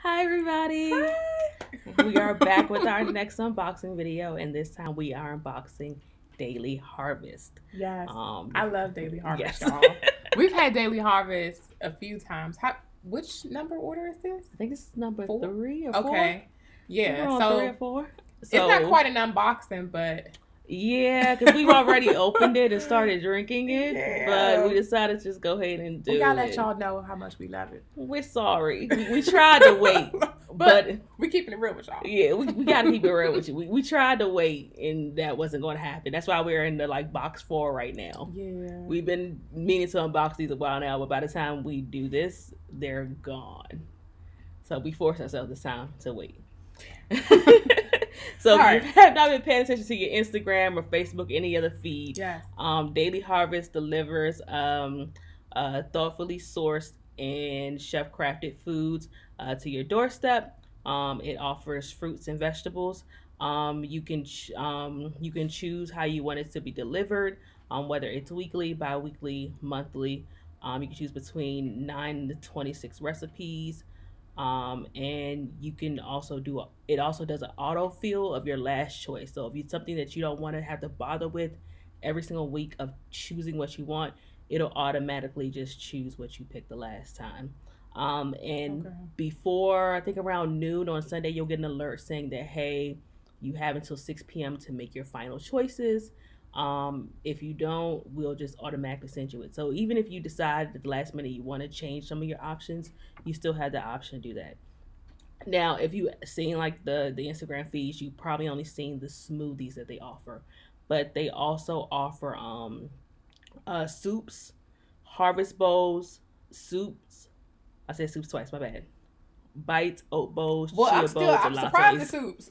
Hi everybody! Hi. We are back with our next unboxing video, and this time we are unboxing Daily Harvest. Yes, I love Daily Harvest, yes. y'all. We've had Daily Harvest a few times. Which number order is this? I think this is number 4? 3 or 4. Okay, We're on so 3 or 4. it's not quite an unboxing, but yeah, because we've already opened it and started drinking it, yeah. but we decided to just go ahead and do it. We gotta let y'all know how much we love it. We're sorry. We tried to wait, but we're keeping it real with y'all. Yeah, we gotta keep it real with you. We tried to wait, and that wasn't going to happen. That's why we're in the box 4 right now. Yeah, we've been meaning to unbox these a while now, but by the time we do this, they're gone. So we forced ourselves this time to wait. So if you have not been paying attention to your Instagram or Facebook, any other feed, yes. Daily Harvest delivers thoughtfully sourced and chef crafted foods to your doorstep. It offers fruits and vegetables. You can choose how you want it to be delivered, whether it's weekly, bi-weekly, monthly. You can choose between 9 to 26 recipes. And you can also it also does an autofill of your last choice. So if it's something that you don't want to have to bother with every single week of choosing what you want, it'll automatically just choose what you picked the last time. Before, I think around noon on Sunday, you'll get an alert saying that, hey, you have until 6 p.m. to make your final choices. If you don't, we'll just automatically send you it. So even if you decide at the last minute you want to change some of your options, you still have the option to do that. Now, if you seen the Instagram feeds, you probably only seen the smoothies that they offer, but they also offer soups, harvest bowls, soups. I said soups twice, my bad. Bites, oat bowls, chia bowls, I'm and surprised lattes. The soups.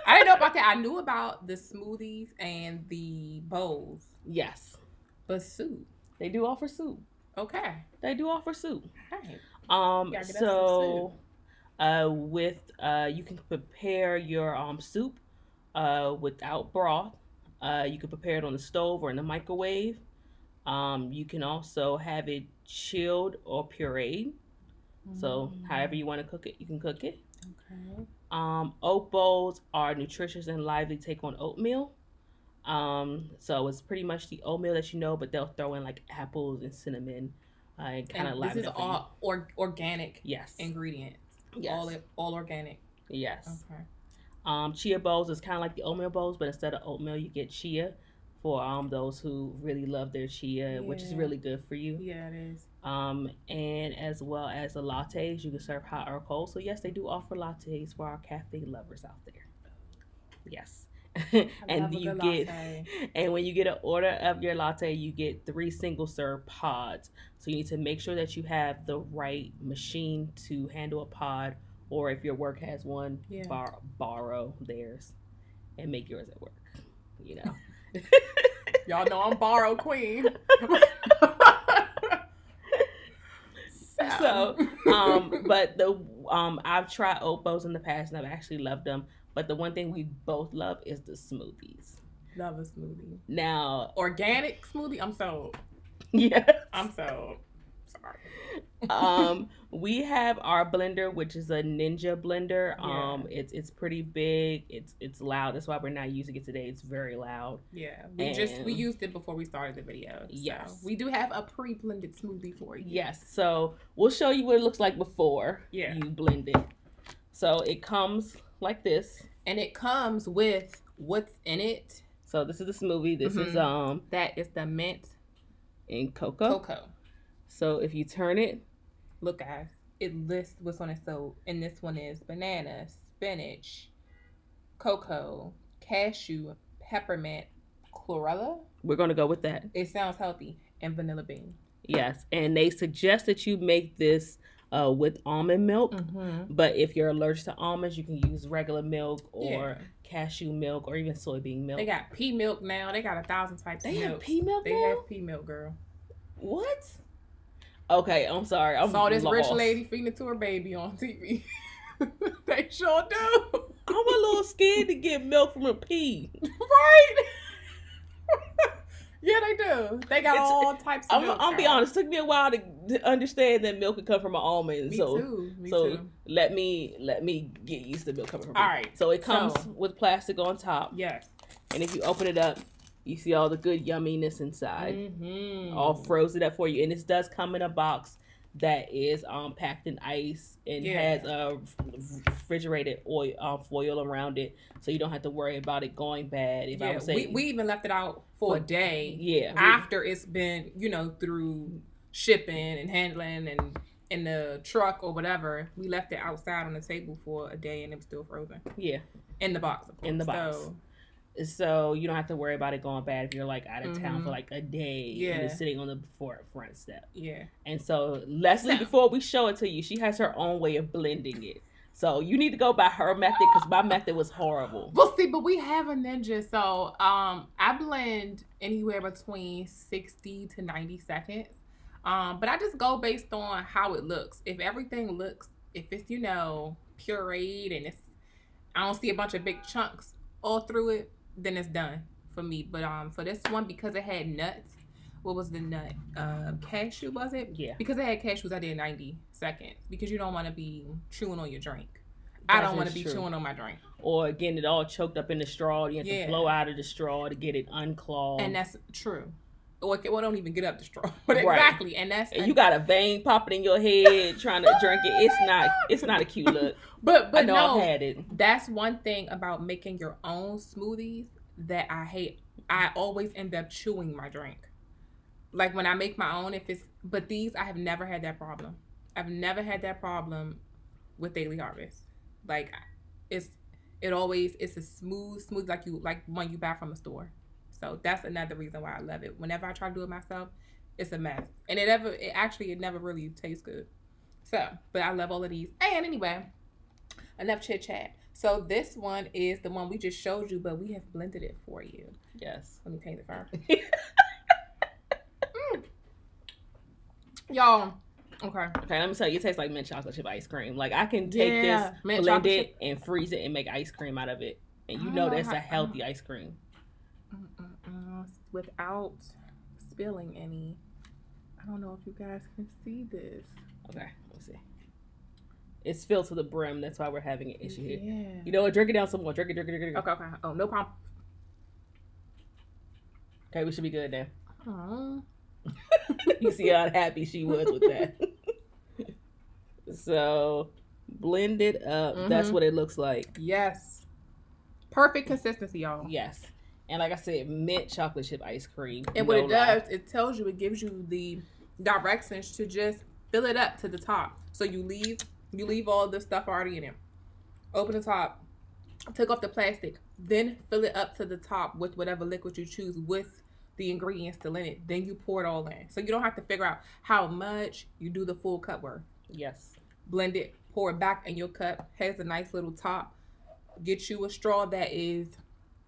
I didn't know about that. I knew about the smoothies and the bowls. Yes. But soup. They do offer soup. Okay. They do offer soup. Right. So you can prepare your soup without broth. You can prepare it on the stove or in the microwave. You can also have it chilled or pureed. So however you want to cook it, you can cook it. Okay. Oat bowls are nutritious and lively take on oatmeal. So it's pretty much the oatmeal that you know, but they'll throw in apples and cinnamon and kind of liven it up. This is all organic. Yes. Ingredients. Yes. All organic. Yes. Okay. Chia bowls is kind of like the oatmeal bowls, but instead of oatmeal, you get chia for those who really love their chia, which is really good for you. Yeah, it is. And as well as the lattes, you can serve hot or cold. So yes, they do offer lattes for our cafe lovers out there. Yes. And when you get an order of your latte, you get 3 single serve pods. So you need to make sure that you have the right machine to handle a pod, or if your work has one, borrow theirs and make yours at work. You know. Y'all know I'm borrow queen. But I've tried oat bowls in the past and I've actually loved them. But the one thing we both love is the smoothies. Love a smoothie. Now, organic smoothie, I'm sold. Yes. I'm sold. Sorry. We have our blender, which is a Ninja blender. It's pretty big. It's loud. That's why we're not using it today. It's very loud. Yeah. We used it before we started the video. Yes. So we do have a pre-blended smoothie for you. Yes. So we'll show you what it looks like before you blend it. So it comes like this. And it comes with what's in it. So this is the smoothie. This is that is the mint and cocoa. So if you turn it, look guys, it lists what's on it. So and this one is banana, spinach, cocoa, cashew, peppermint, chlorella. We're gonna go with that. It sounds healthy. And vanilla bean. Yes, and they suggest that you make this with almond milk. But if you're allergic to almonds, you can use regular milk or cashew milk or even soybean milk. They got pea milk now. They got 1,000 types of milk. They have pea milk now? They have pea milk, girl. What? Okay, I'm sorry. I saw this rich lady feeding it to her baby on TV. They sure do. I'm a little scared to get milk from a pea. Right? Yeah, they do. They got It's, all types of I'm milk. I'll be honest. It took me a while to understand that milk could come from an almond. Me So too. Me so too. let me get used to milk coming from. All Food. right. So it comes So, with plastic on top. yes. And if you open it up, you see all the good yumminess inside, all frozen up for you. And this does come in a box that is packed in ice and has refrigerated oil foil around it, so you don't have to worry about it going bad. If I Yeah, would say, we even left it out for a day. Yeah, after it's been through shipping and handling and in the truck or whatever, we left it outside on the table for a day and it was still frozen. Yeah, in the box. Of course. In the box. So you don't have to worry about it going bad if you're like out of town for like a day and it's sitting on the front step. Yeah. And so Leslie, before we show it to you, she has her own way of blending it. So you need to go by her method because my method was horrible. Well, see, but we have a ninja. So I blend anywhere between 60 to 90 seconds. But I just go based on how it looks. If everything looks, if it's, pureed and I don't see a bunch of big chunks all through it, then it's done for me. But for this one, because it had nuts, what was the nut? Cashew, was it? Yeah. Because it had cashews, I did 90 seconds because you don't want to be chewing on your drink. I don't want to be chewing on my drink. Or getting it all choked up in the straw. You have to blow out of the straw to get it unclogged. And that's true. Or don't even get up the straw. But exactly. And you got a vein popping in your head trying to drink it. It's not a cute look. But I know I've had it. That's one thing about making your own smoothies that I hate. I always end up chewing my drink. Like when I make my own, but these, I have never had that problem. I've never had that problem with Daily Harvest. Like it's a smooth like one you buy from a store. So that's another reason why I love it. Whenever I try to do it myself, it's a mess. And it never really tastes good. So, but I love all of these. And anyway, enough chit chat. So this one is the one we just showed you, but we have blended it for you. Yes. Let me taste it first. Y'all. Okay, let me tell you, it tastes like mint chocolate chip ice cream. Like I can take this, blend it, and freeze it and make ice cream out of it. And that's a healthy ice cream. Without spilling any. I don't know if you guys can see this. Okay, let's see. It's filled to the brim. That's why we're having an issue here. Yeah. You know what? Drink it down some more. Drink it. Okay. Oh, no problem. Okay, we should be good now. Aww. You see how happy she was with that. So, blend it up. That's what it looks like. Yes. Perfect consistency, y'all. Yes. And like I said, mint chocolate chip ice cream. And what it does, it gives you the directions to just fill it up to the top. So you leave all the stuff already in it. Open the top, take off the plastic, then fill it up to the top with whatever liquid you choose with the ingredients still in it. Then you pour it all in. So you don't have to figure out how much. You do the full cup worth. Yes. Blend it, pour it back in your cup. Has a nice little top. Get you a straw that is,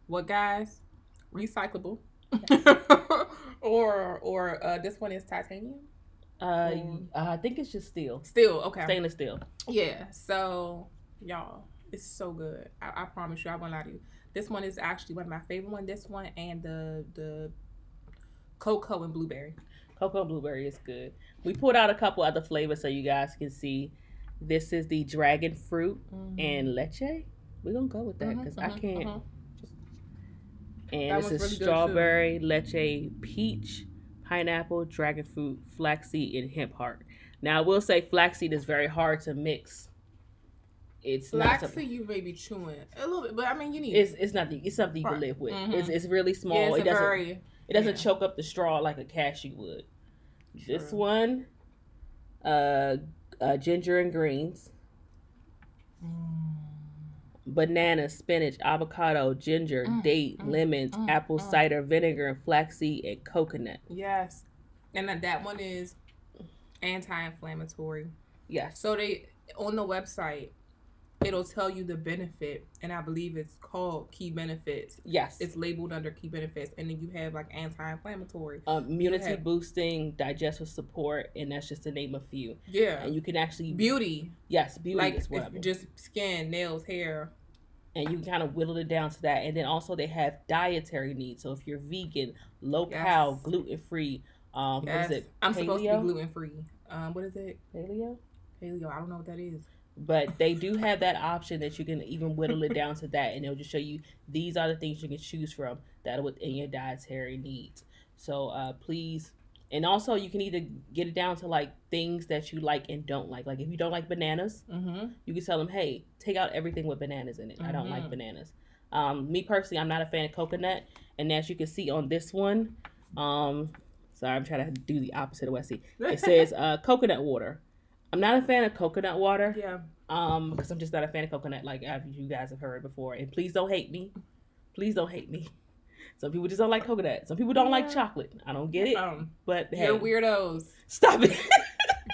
what guys? Recyclable. or this one is titanium. I think it's just steel. Steel, okay. Stainless steel. Yeah. So y'all, it's so good. I promise you, I won't lie to you. This one is actually one of my favorite ones. This one and the cocoa and blueberry. Cocoa and blueberry is good. We pulled out a couple other flavors so you guys can see. This is the dragon fruit and leche. We're gonna go with that because I can't. And that this is really strawberry, leche, peach, pineapple, dragon fruit, flaxseed, and hemp heart. Now I will say flaxseed is very hard to mix. It's flaxseed you may be chewing a little bit, but I mean you need it's something you can live with. It's really small. Yeah, it doesn't choke up the straw like a cashew would. True. This one, ginger and greens. Banana, spinach, avocado, ginger, date, lemons, apple cider vinegar, and flaxseed and coconut. Yes. And that one is anti-inflammatory. Yes. So they on the website, it'll tell you the benefit, and I believe it's called key benefits. Yes. It's labeled under key benefits, and then you have like anti-inflammatory, immunity boosting, digestive support, and that's just to name a few. Yeah. And you can actually beauty. Yes, beauty like is one of them. Just skin, nails, hair. and you can kind of whittle it down to that. And then also they have dietary needs. So if you're vegan, low Yes. cal, gluten free, what is Yes. it? I'm supposed to be Paleo? gluten free. What is it? Paleo? Paleo. I don't know what that is. But they do have that option that you can even whittle it down to that, and it'll just show you these are the things you can choose from that are within your dietary needs. So please, and also you can either get it down to like things that you like and don't like. Like if you don't like bananas, Mm-hmm. you can tell them, hey, take out everything with bananas in it. I don't like Mm-hmm. bananas. Me personally, I'm not a fan of coconut, and as you can see on this one, sorry, I'm trying to do the opposite of what I see. It says coconut water. I'm not a fan of coconut water. Yeah. Because I'm just not a fan of coconut, like you guys have heard before. And please don't hate me. Please don't hate me. Some people just don't like coconut. Some people don't like chocolate. I don't get it. But hey, You're weirdos. Stop it. If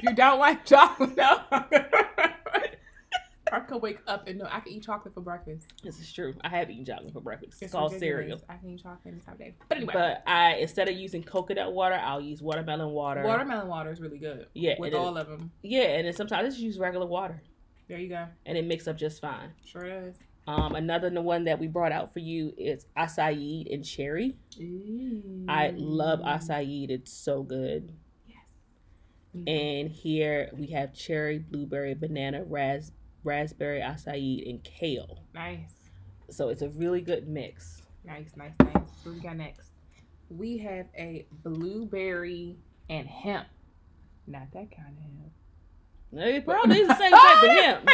you don't like chocolate, no. I could wake up and know I can eat chocolate for breakfast. This is true. I have eaten chocolate for breakfast. It's called ridiculous. cereal. I can eat chocolate any time of day. But anyway. But instead of using coconut water, I'll use watermelon water. Watermelon water is really good. Yeah. With all of them. Yeah, and then sometimes I just use regular water. There you go. And it mixes up just fine. Sure is. Another one that we brought out for you is acai and cherry. I love acai. It's so good. Yes. And here we have cherry, blueberry, banana, raspberry, acai, and kale. Nice. So it's a really good mix. Nice. What we got next? We have a blueberry and hemp. Not that kind of hemp. They probably is the same type of hemp.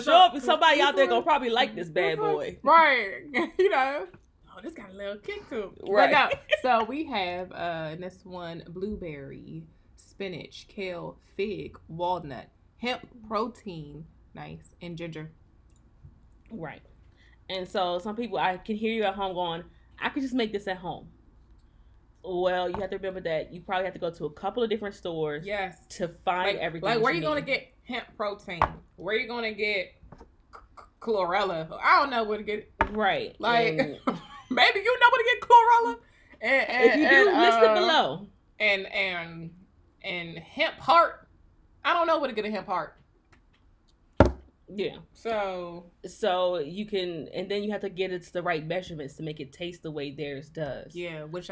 So somebody out there gonna probably like this bad boy. Right. You know. Oh, this got a little kick to it. Right. No. So we have in this one blueberry, spinach, kale, fig, walnut, hemp protein, nice, and ginger. Right. And so some people, I can hear you at home going, I could just make this at home. Well, you have to remember that you probably have to go to a couple of different stores. Yes. To find everything. Like where you gonna get hemp protein? Where you gonna get chlorella? I don't know where to get it. Right. Like maybe you know where to get chlorella. And if you do, list it below. And hemp heart. I don't know where to get a hemp heart. Yeah. So you can, and then you have to get it to the right measurements to make it taste the way theirs does. Yeah, which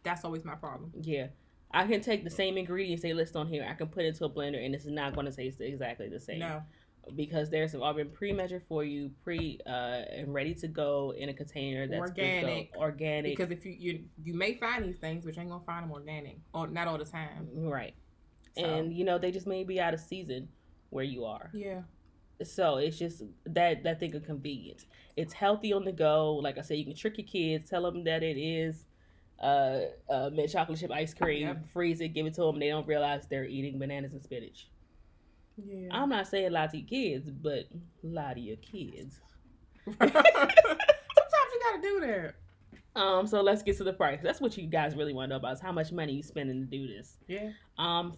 that's always my problem. Yeah. I can take the same ingredients they list on here. I can put it into a blender and it's not going to taste exactly the same. No. Because there's all been pre-measured for you, and ready to go in a container that's organic. Organic. Because if you may find these things, but you ain't gonna find them organic, or not all the time. Right. So. And they just may be out of season where you are. Yeah. So it's just that thing of convenience. It's healthy on the go. Like I said, you can trick your kids, tell them that it is mint chocolate chip ice cream, Yep. freeze it, give it to them. They don't realize they're eating bananas and spinach. Yeah. I'm not saying lie to your kids, but lie to your kids. Sometimes you gotta do that. So let's get to the price. That's what you guys really want to know about, is how much money you spending to do this. Yeah.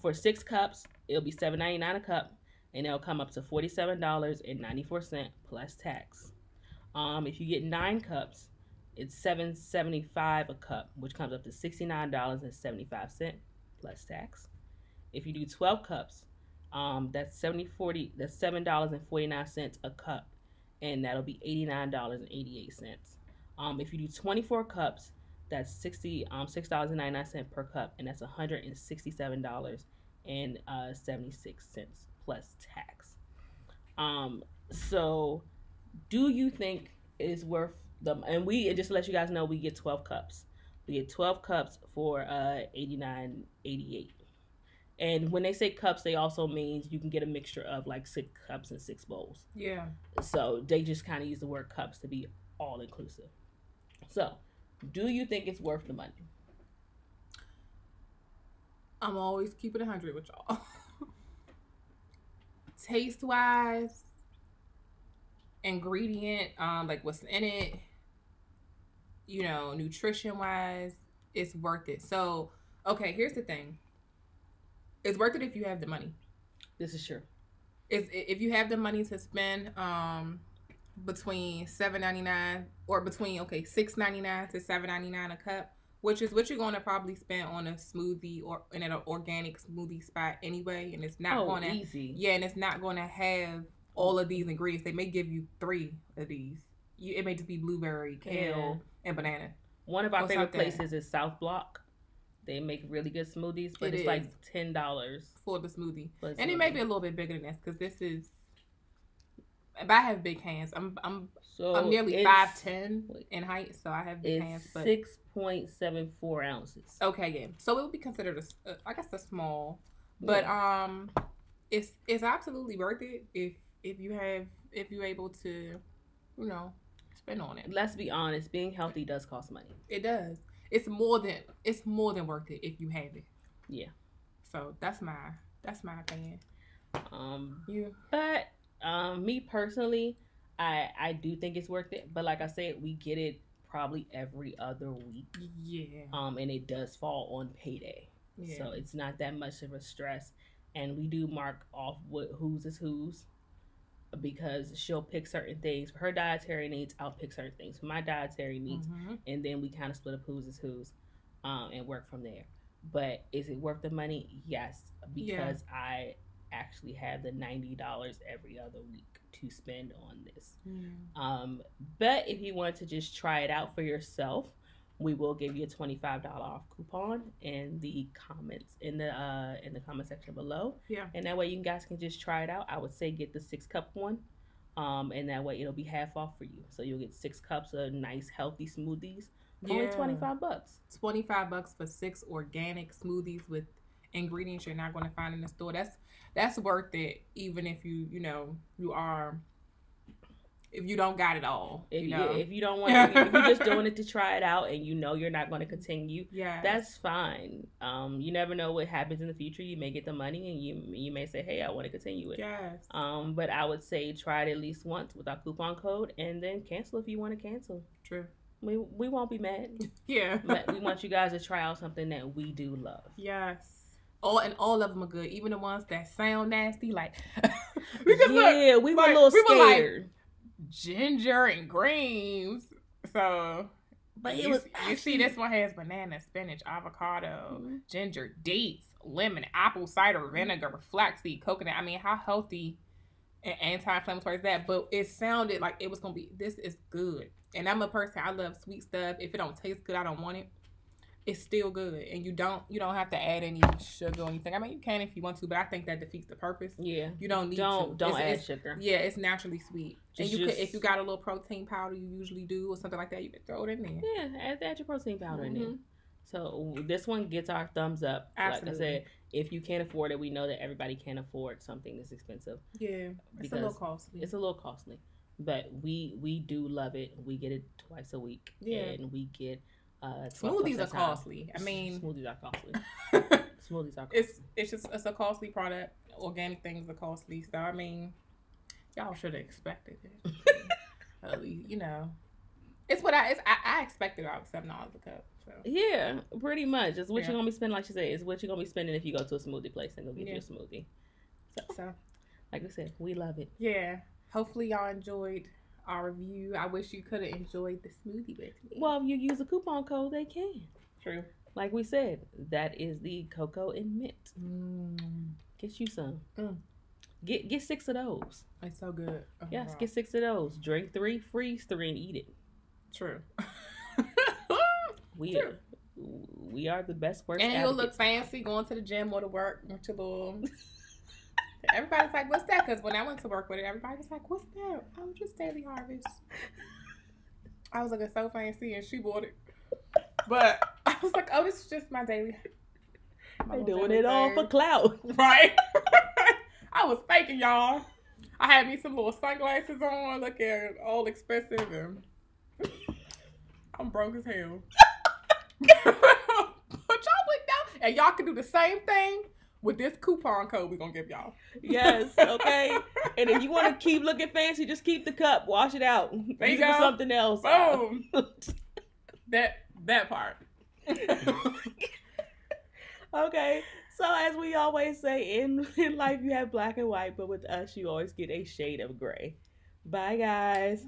For 6 cups, it'll be $7.99 a cup, and it'll come up to $47.94 plus tax. If you get 9 cups, it's $7.75 a cup, which comes up to $69.75 plus tax. If you do 12 cups, that's $7.49 a cup, and that'll be $89.88. If you do 24 cups, that's $6.99 per cup, and that's $167.76 plus tax. So do you think it's worth them? And just to let you guys know, we get 12 cups. We get 12 cups for $89.88. And when they say cups, they also means you can get a mixture of like 6 cups and 6 bowls. Yeah. So they just kind of use the word cups to be all inclusive. So, do you think it's worth the money? I'm always keeping 100 with y'all. Taste wise, ingredient, like what's in it, nutrition wise, it's worth it. So, okay, here's the thing. It's worth it if you have the money. This is true. If you have the money to spend between $7.99 or between $6.99 to $7.99 a cup, which is what you're going to probably spend on a smoothie or in an organic smoothie spot anyway, and it's not going to easy. Yeah, and it's not going to have all of these ingredients. They may give you 3 of these. It may just be blueberry, Yeah. kale, and banana One of our or favorite something. places is South Block. They make really good smoothies, but It it's is like $10 for the smoothie, for a and it may smoothie. be a little bit bigger than this because this is. But I have big hands. I'm So nearly it's 5'10" in height, so I have big hands. it's But 6.74 ounces. okay, yeah. So it would be considered I guess a small, but Yeah. it's absolutely worth it if you're able to, you know, spend on it. Let's be honest, being healthy does cost money. It does. It's more than worth it if you have it. Yeah. So that's my opinion. You But me personally, I do think it's worth it. But like I said, we get it probably every other week. yeah And it does fall on payday, yeah so it's not that much of a stress. And we do mark off what whose is whose, because she'll pick certain things for her dietary needs. I'll pick certain things for my dietary needs, mm-hmm. and then we kind of split up whose is whose, and work from there. But is it worth the money? Yes, Yeah. because I actually have the $90 every other week to spend on this. Yeah. But if you want to just try it out for yourself, we will give you a $25 off coupon in the comments in the comment section below. Yeah. And that way you guys can just try it out. I would say get the 6 cup one. And that way it'll be half off for you. So you'll get 6 cups of nice healthy smoothies for only $25. $25 for 6 organic smoothies with ingredients you're not going to find in the store. That's worth it, even if you are if you don't got it all. If you don't want to, if you're just doing it to try it out and you're not going to continue, that's fine. You never know what happens in the future. You may get the money and you may say, hey, I want to continue it. Yes. But I would say try it at least once with our coupon code and then cancel if you want to cancel. True. We won't be mad. Yeah. But we want you guys to try out something that we do love. Yes. All of them are good, even the ones that sound nasty. Like, we were a little scared. Like, ginger and greens. So, but you see, this one has banana, spinach, avocado, ginger, dates, lemon, apple cider vinegar, flaxseed, coconut. I mean, how healthy and anti-inflammatory is that? But it sounded like it was gonna be. This is good, and I'm a person. I love sweet stuff. If it don't taste good, I don't want it. It's still good, and you don't have to add any sugar or anything. I mean, you can if you want to, but I think that defeats the purpose. Yeah, you don't need to. Don't add sugar. Yeah, it's naturally sweet. And you could, if you got a little protein powder, you usually do, or something like that, you can throw it in there. Yeah, add your protein powder in there. So this one gets our thumbs up. Absolutely. Like I said, if you can't afford it, we know that everybody can't afford something that's expensive. Yeah, it's a little costly. It's a little costly, but we do love it. We get it twice a week. Yeah, and we get. Smoothies are costly. I mean, smoothies are costly. Smoothies are costly. It's a costly product. Organic things are costly. So I mean, y'all should have expected it. At least, it's what I expected about $7 a cup. So. Yeah, pretty much. It's what you're gonna be spending. Like you said, it's what you're gonna be spending if you go to a smoothie place and go get you a smoothie. So, like I said, we love it. Yeah. Hopefully, y'all enjoyed our review. I wish you could have enjoyed the smoothie with me. Well, if you use a coupon code, they can. True. Like we said, that is the cocoa and mint. Get you some. Get 6 of those. It's so good. Oh, yes, wow. Get 6 of those. Drink 3, freeze 3, and eat it. True. We are the best worst. And you'll look fancy going to the gym or to work or to the. Everybody's like, what's that? Because when I went to work with it, everybody was like, what's that? Oh, just Daily Harvest. I was looking so fancy and she bought it. But I was like, oh, this is just my daily. They doing it all for clout. Right? I was faking, y'all. I had me some little sunglasses on, looking all expensive, and I'm broke as hell. But y'all went down, and y'all can do the same thing with this coupon code we're gonna give y'all. Yes, okay. And if you want to keep looking fancy, just keep the cup, wash it out. There you go. For something else. Boom. that part. Okay. So as we always say, in life you have black and white, but with us you always get a shade of gray. Bye, guys.